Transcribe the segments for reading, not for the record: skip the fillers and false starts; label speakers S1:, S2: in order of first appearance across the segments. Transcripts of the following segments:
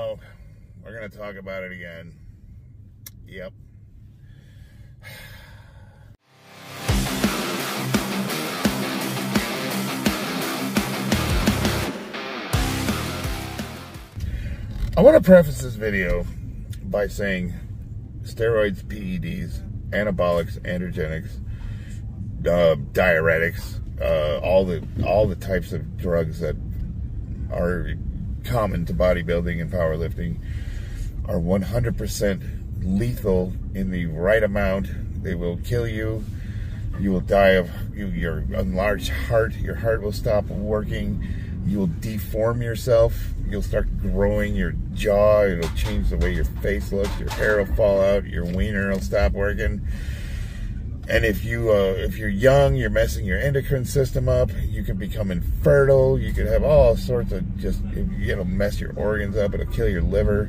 S1: know, we're going to talk about it again. Yep. I want to preface this video by saying steroids, PEDs, anabolics, androgenics, diuretics, all the types of drugs that are common to bodybuilding and powerlifting are 100% lethal in the right amount. They will kill you. You will die of your enlarged heart. Your heart will stop working. You will deform yourself. You'll start growing your jaw. It'll change the way your face looks. Your hair will fall out. Your wiener will stop working. And if you're young, you're messing your endocrine system up. You can become infertile. You could have all sorts of it'll mess your organs up. It'll kill your liver.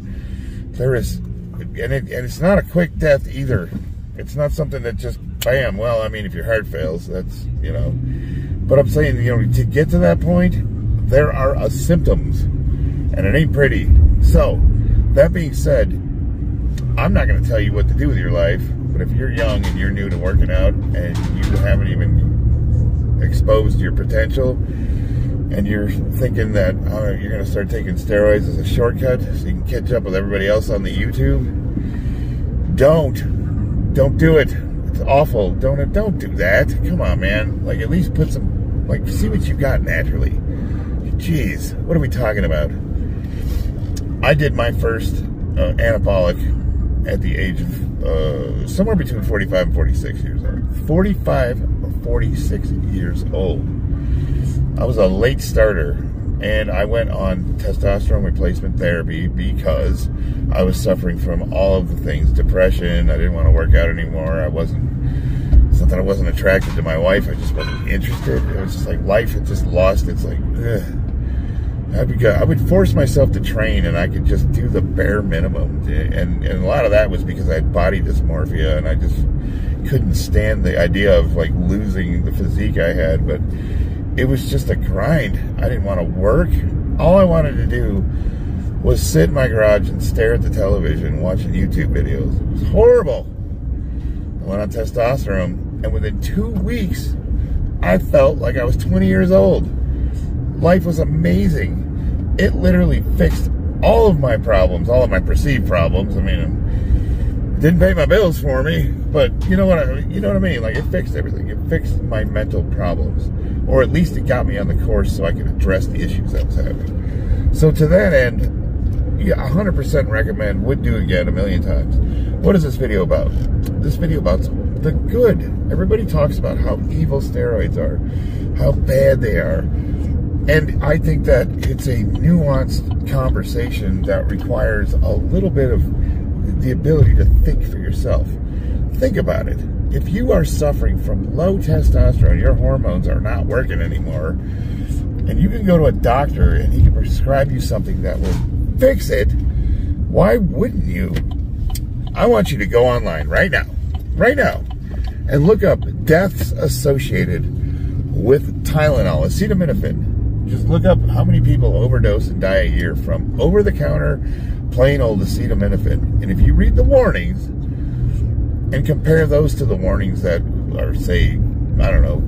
S1: And it's not a quick death either. It's not something that just bam. Well, I mean, if your heart fails, that's, But I'm saying, to get to that point, there are symptoms, and it ain't pretty. So, that being said, I'm not going to tell you what to do with your life. But if you're young and you're new to working out and you haven't even exposed your potential and you're thinking that you're going to start taking steroids as a shortcut so you can catch up with everybody else on the YouTube, don't do it. It's awful. Don't do that. Come on, man. Like, at least put some, see what you got naturally. Jeez, what are we talking about? I did my first anabolic at the age of somewhere between 45 and 46 years old. 45 or 46 years old. I was a late starter, and I went on testosterone replacement therapy because I was suffering from all of the things. Depression, I didn't want to work out anymore. It's not that I wasn't attracted to my wife, I just wasn't interested. It was just like life had just lost its ugh. I would force myself to train, and I could just do the bare minimum. And a lot of that was because I had body dysmorphia, and I just couldn't stand the idea of losing the physique I had. But it was just a grind. I didn't want to work. All I wanted to do was sit in my garage and stare at the television watching YouTube videos. It was horrible. I went on testosterone, and within 2 weeks, I felt like I was 20 years old. Life was amazing. It literally fixed all of my problems, all of my perceived problems. I mean, it didn't pay my bills for me, but you know what I mean? It fixed everything. It fixed my mental problems, or at least it got me on the course so I could address the issues I was having. So to that end, yeah, 100% recommend, would do again a million times. What is this video about? This video about the good. Everybody talks about how evil steroids are, how bad they are. And I think that it's a nuanced conversation that requires a little bit of the ability to think for yourself. Think about it. If you are suffering from low testosterone, your hormones are not working anymore, and you can go to a doctor and he can prescribe you something that will fix it, why wouldn't you? I want you to go online right now, and look up deaths associated with Tylenol, acetaminophen. Just look up how many people overdose and die a year from over-the-counter, plain old acetaminophen. And if you read the warnings and compare those to the warnings that are, say, I don't know,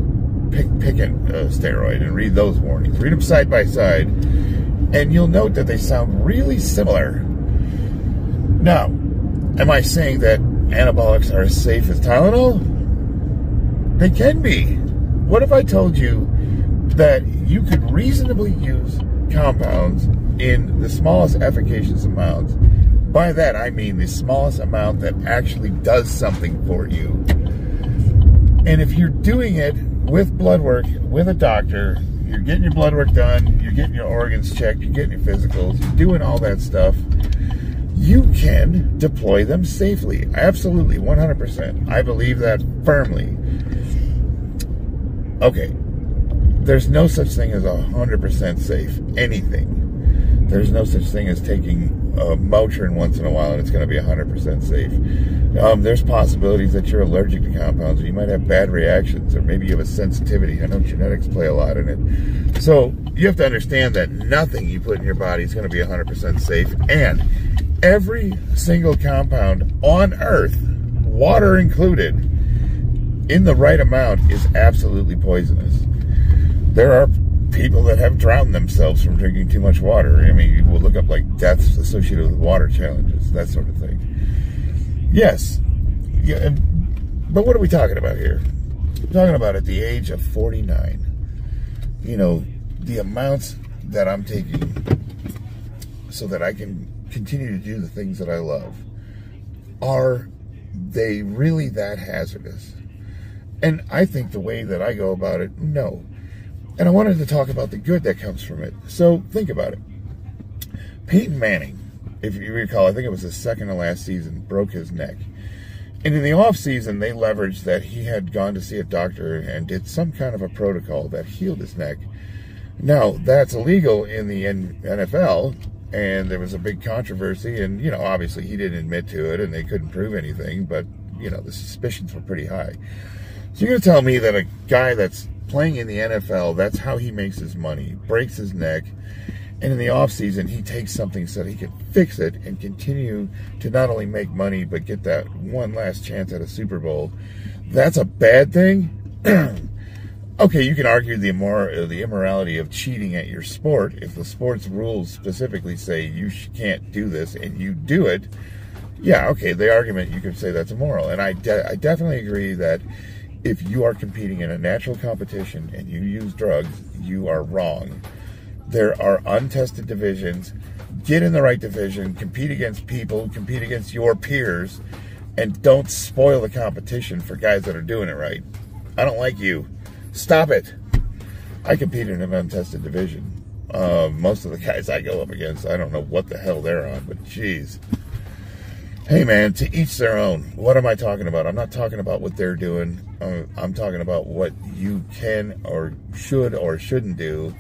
S1: pick a steroid and read those warnings. Read them side by side, and you'll note that they sound really similar. Now, am I saying that anabolics are as safe as Tylenol? They can be. What if I told you that you could reasonably use compounds in the smallest efficacious amounts? By that, I mean the smallest amount that actually does something for you. And if you're doing it with blood work, with a doctor, you're getting your blood work done, you're getting your organs checked, you're getting your physicals, you're doing all that stuff, you can deploy them safely. Absolutely, 100%. I believe that firmly. Okay. There's no such thing as 100% safe anything. There's no such thing as taking Motrin once in a while and it's going to be 100% safe. There's possibilities that you're allergic to compounds, or you might have bad reactions, or maybe you have a sensitivity. I know genetics play a lot in it. So you have to understand that nothing you put in your body is going to be 100% safe. And every single compound on Earth, water included, in the right amount is absolutely poisonous. There are people that have drowned themselves from drinking too much water. I mean, you will look up like deaths associated with water challenges, that sort of thing. Yes, yeah, but what are we talking about here? We're talking about at the age of 49. You know, the amounts that I'm taking so that I can continue to do the things that I love, are they really that hazardous? And I think the way that I go about it, no. And I wanted to talk about the good that comes from it. So think about it. Peyton Manning, if you recall, I think it was his second to last season, broke his neck. And in the off season, they leveraged that he had gone to see a doctor and did some kind of a protocol that healed his neck. Now, that's illegal in the NFL, and there was a big controversy, and, you know, obviously he didn't admit to it, and they couldn't prove anything, but, you know, the suspicions were pretty high. So you're going to tell me that a guy that's playing in the NFL, that's how he makes his money, breaks his neck, and in the offseason, he takes something so that he can fix it and continue to not only make money, but get that one last chance at a Super Bowl. That's a bad thing? Okay, you can argue the immorality of cheating at your sport. If the sport's rules specifically say you can't do this and you do it, yeah, okay, the argument, you could say that's immoral. And I definitely agree that if you are competing in a natural competition and you use drugs, you are wrong. There are untested divisions. Get in the right division, compete against people, compete against your peers, and don't spoil the competition for guys that are doing it right. I don't like you. Stop it. I compete in an untested division. Most of the guys I go up against, I don't know what the hell they're on, but geez. Hey man, to each their own. What am I talking about? I'm not talking about what they're doing. I'm talking about what you can or shouldn't do,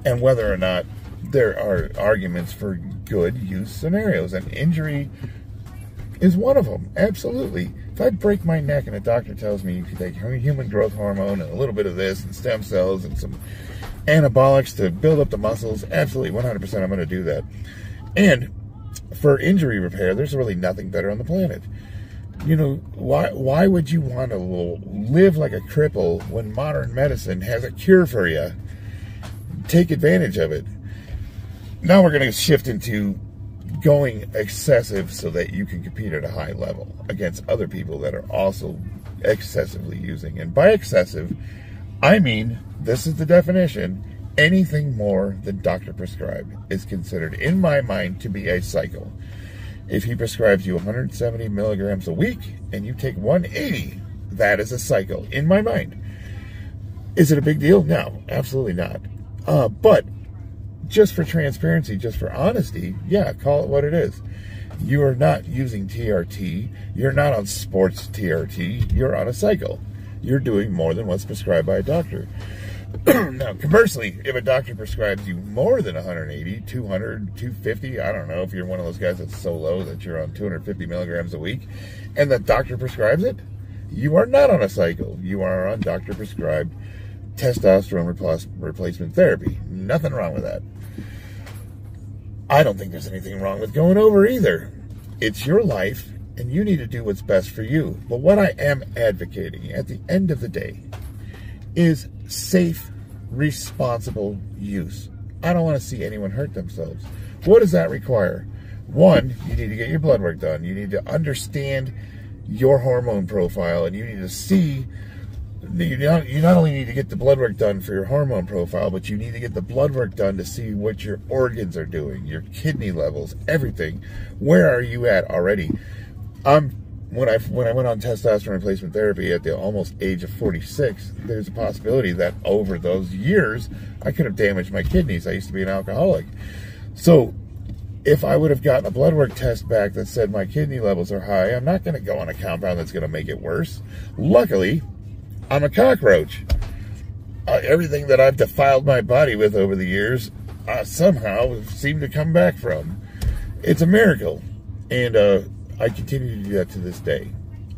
S1: and whether or not there are arguments for good use scenarios. And injury is one of them. Absolutely. If I break my neck and a doctor tells me you can take human growth hormone and a little bit of this and stem cells and some anabolics to build up the muscles, absolutely, 100% I'm going to do that. And for injury repair, there's really nothing better on the planet. You know, why would you want to live like a cripple when modern medicine has a cure for you? Take advantage of it. Now we're going to shift into going excessive so that you can compete at a high level against other people that are also excessively using. And by excessive, I mean, this is the definition, anything more than doctor prescribed is considered, in my mind, to be a cycle. If he prescribes you 170 milligrams a week and you take 180, that is a cycle, in my mind. Is it a big deal? No, absolutely not. But just for transparency, just for honesty, yeah, call it what it is. You are not using TRT. You're not on sports TRT. You're on a cycle. You're doing more than what's prescribed by a doctor. Now, conversely, if a doctor prescribes you more than 180, 200, 250, I don't know if you're one of those guys that's so low that you're on 250 milligrams a week, and the doctor prescribes it, you are not on a cycle. You are on doctor-prescribed testosterone replacement therapy. Nothing wrong with that. I don't think there's anything wrong with going over either. It's your life, and you need to do what's best for you. But what I am advocating at the end of the day is safe, responsible use. I don't want to see anyone hurt themselves. What does that require? One, you need to get your blood work done. You need to understand your hormone profile, and you need to see, you not only need to get the blood work done for your hormone profile, but you need to get the blood work done to see what your organs are doing, your kidney levels, everything. Where are you at already? When I went on testosterone replacement therapy at the almost age of 46, there's a possibility that over those years, I could have damaged my kidneys. I used to be an alcoholic. So if I would have gotten a blood work test back that said my kidney levels are high, I'm not going to go on a compound that's going to make it worse. Luckily, I'm a cockroach. Everything that I've defiled my body with over the years, somehow seem to come back from. It's a miracle. And I continue to do that to this day.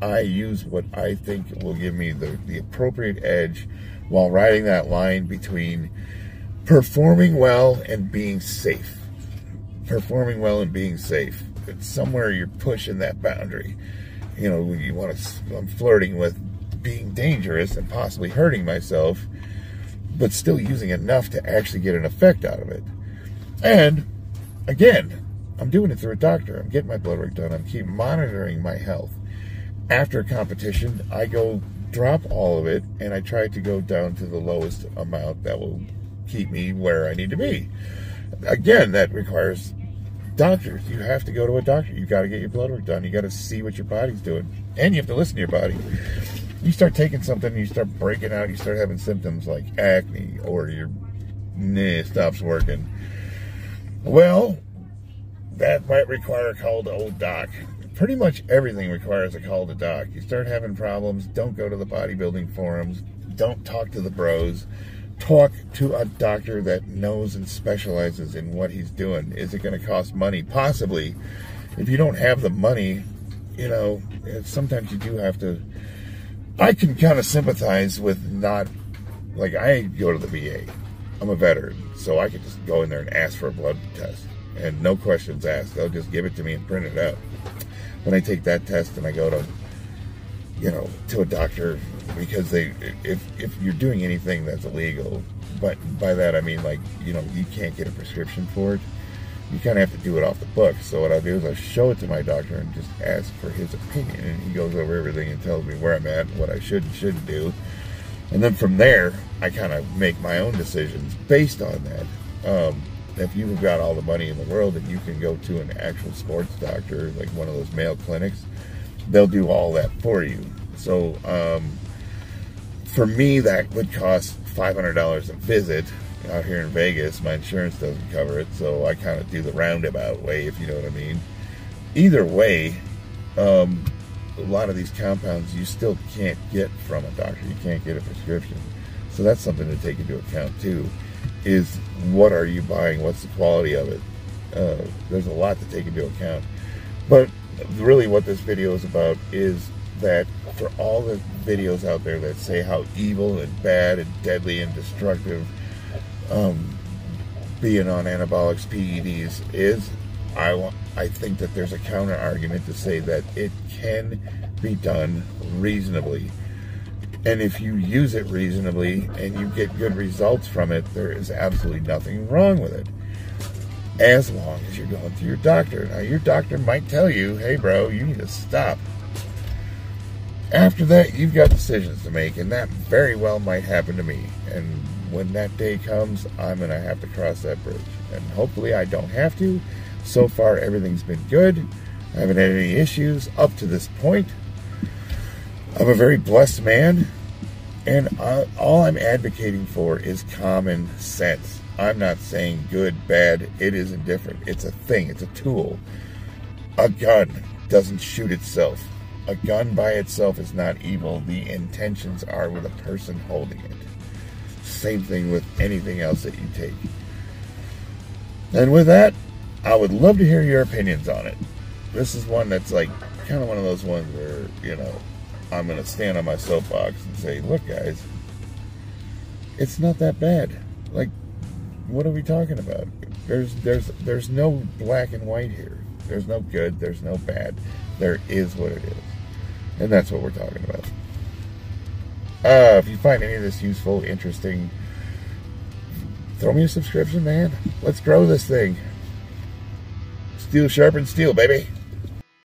S1: I use what I think will give me the appropriate edge while riding that line between performing well and being safe. Performing well and being safe. It's somewhere you're pushing that boundary. You know, you want to, I'm flirting with being dangerous and possibly hurting myself, but still using enough to actually get an effect out of it. And again, I'm doing it through a doctor. I'm getting my blood work done. I'm keep monitoring my health. After a competition, I go drop all of it, and I try to go down to the lowest amount that will keep me where I need to be. Again, that requires doctors. You have to go to a doctor. You got to get your blood work done. You got to see what your body's doing, and you have to listen to your body. You start taking something, and you start breaking out. You start having symptoms like acne, or your knee stops working. Well, that might require a call to old doc. Pretty much everything requires a call to doc. You start having problems, don't go to the bodybuilding forums. Don't talk to the bros. Talk to a doctor that knows and specializes in what he's doing. Is it going to cost money? Possibly. If you don't have the money, you know, sometimes you do have to. I can kind of sympathize with not, like, I go to the VA. I'm a veteran, so I can just go in there and ask for a blood test. And no questions asked. They'll just give it to me and print it out. When I take that test and I go to, you know, to a doctor, because if you're doing anything that's illegal, but by that I mean, like, you know, you can't get a prescription for it. You kind of have to do it off the book. So what I'll do is I'll show it to my doctor and just ask for his opinion, and he goes over everything and tells me where I'm at, what I should and shouldn't do. And then from there, I kind of make my own decisions based on that. If you've got all the money in the world and you can go to an actual sports doctor, like one of those Mayo clinics, they'll do all that for you. So for me, that would cost $500 a visit out here in Vegas. My insurance doesn't cover it, so I kind of do the roundabout way, if you know what I mean. Either way, a lot of these compounds you still can't get from a doctor. You can't get a prescription. So that's something to take into account too, is what are you buying? What's the quality of it? There's a lot to take into account. But really what this video is about is that for all the videos out there that say how evil and bad and deadly and destructive being on anabolics, PEDs is, I think that there's a counter argument to say that it can be done reasonably. And if you use it reasonably and you get good results from it, there is absolutely nothing wrong with it. As long as you're going to your doctor. Now, your doctor might tell you, hey, bro, you need to stop. After that, you've got decisions to make, and that very well might happen to me. And when that day comes, I'm going to have to cross that bridge. And hopefully I don't have to. So far, everything's been good. I haven't had any issues up to this point. I'm a very blessed man, and all I'm advocating for is common sense. I'm not saying good, bad. It is indifferent. It's a thing. It's a tool. A gun doesn't shoot itself. A gun by itself is not evil. The intentions are with a person holding it. Same thing with anything else that you take. And with that, I would love to hear your opinions on it. This is one that's like kind of one of those ones where, you know, I'm going to stand on my soapbox and say, look, guys, it's not that bad. Like, what are we talking about? There's no black and white here. There's no good. There's no bad. There is what it is. And that's what we're talking about. If you find any of this useful, interesting, throw me a subscription, man. Let's grow this thing. Steel sharpens steel, baby.